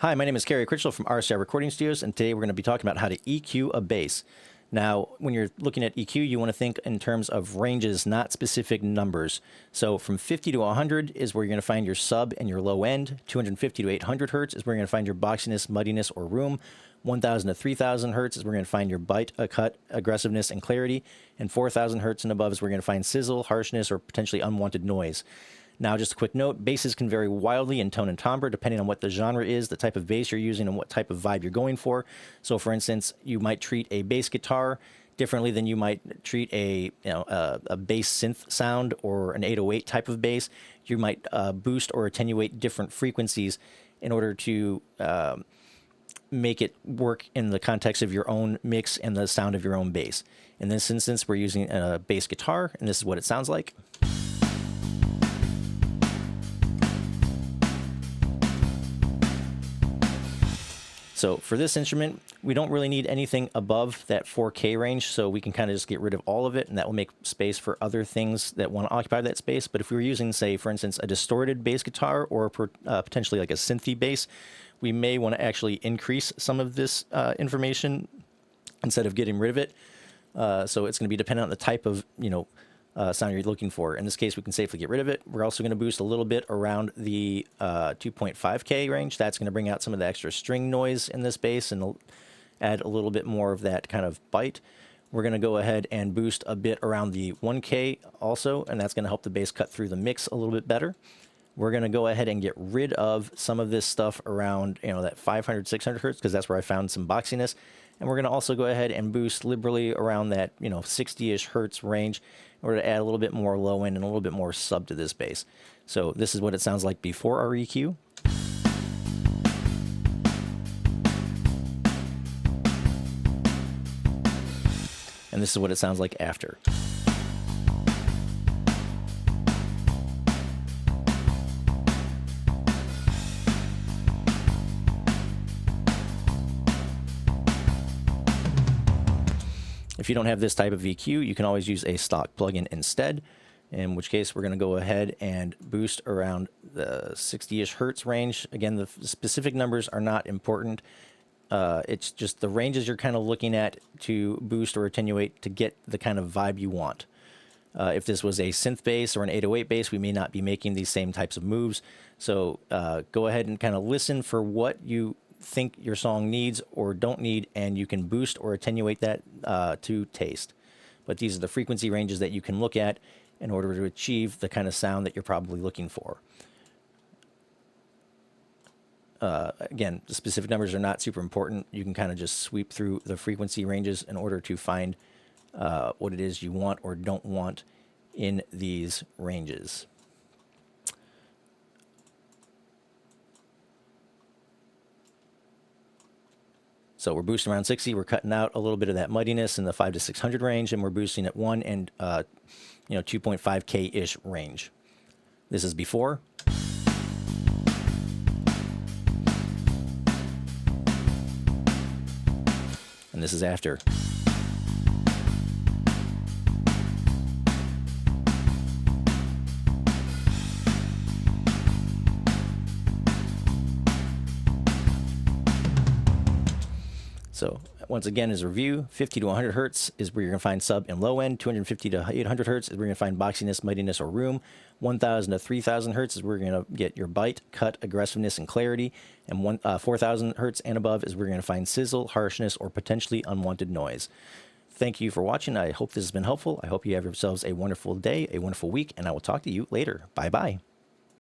Hi, my name is Kerry Critchlow from RCI Recording Studios, and today we're going to be talking about how to EQ a bass. Now, when you're looking at EQ, you want to think in terms of ranges, not specific numbers. So from 50 to 100 is where you're going to find your sub and your low end. 250 to 800 hertz is where you're going to find your boxiness, muddiness, or room. 1000 to 3000 hertz is where you're going to find your bite, cut, aggressiveness, and clarity. And 4000 hertz and above is where you're going to find sizzle, harshness, or potentially unwanted noise. Now, just a quick note, basses can vary wildly in tone and timbre depending on what the genre is, the type of bass you're using, and what type of vibe you're going for. So, for instance, you might treat a bass guitar differently than you might treat a bass synth sound or an 808 type of bass. You might boost or attenuate different frequencies in order to make it work in the context of your own mix and the sound of your own bass. In this instance, we're using a bass guitar, and this is what it sounds like. So for this instrument, we don't really need anything above that 4K range, so we can kind of just get rid of all of it, and that will make space for other things that want to occupy that space. But if we were using, say, for instance, a distorted bass guitar or potentially like a synthy bass, we may want to actually increase some of this information instead of getting rid of it. So it's going to be dependent on the type of, sound you're looking for. In this case, we can safely get rid of it. We're also going to boost a little bit around the 2.5K range. That's going to bring out some of the extra string noise in this bass and add a little bit more of that kind of bite. We're going to go ahead and boost a bit around the 1K also, and that's going to help the bass cut through the mix a little bit better. We're going to go ahead and get rid of some of this stuff around, that 500, 600 hertz, because that's where I found some boxiness. And we're going to also go ahead and boost liberally around that, 60-ish hertz range in order to add a little bit more low end and a little bit more sub to this bass. So this is what it sounds like before our EQ. And this is what it sounds like after. If you don't have this type of EQ, you can always use a stock plugin instead, in which case we're going to go ahead and boost around the 60-ish hertz range. Again, the specific numbers are not important. It's just the ranges you're kind of looking at to boost or attenuate to get the kind of vibe you want. If this was a synth bass or an 808 bass, we may not be making these same types of moves. So go ahead and kind of listen for what you think your song needs or don't need, and you can boost or attenuate that to taste. But these are the frequency ranges that you can look at in order to achieve the kind of sound that you're probably looking for. Again, the specific numbers are not super important. You can kind of just sweep through the frequency ranges in order to find what it is you want or don't want in these ranges. So we're boosting around 60. We're cutting out a little bit of that muddiness in the 500 to 600 range, and we're boosting at 1 and 2.5K-ish range. This is before. And this is after. So once again, as a review, 50 to 100 hertz is where you're going to find sub and low end. 250 to 800 hertz is where you're going to find boxiness, muddiness, or room. 1000 to 3000 hertz is where you're going to get your bite, cut, aggressiveness, and clarity. And 4000 hertz and above is where you're going to find sizzle, harshness, or potentially unwanted noise. Thank you for watching. I hope this has been helpful. I hope you have yourselves a wonderful day, a wonderful week, and I will talk to you later. Bye-bye.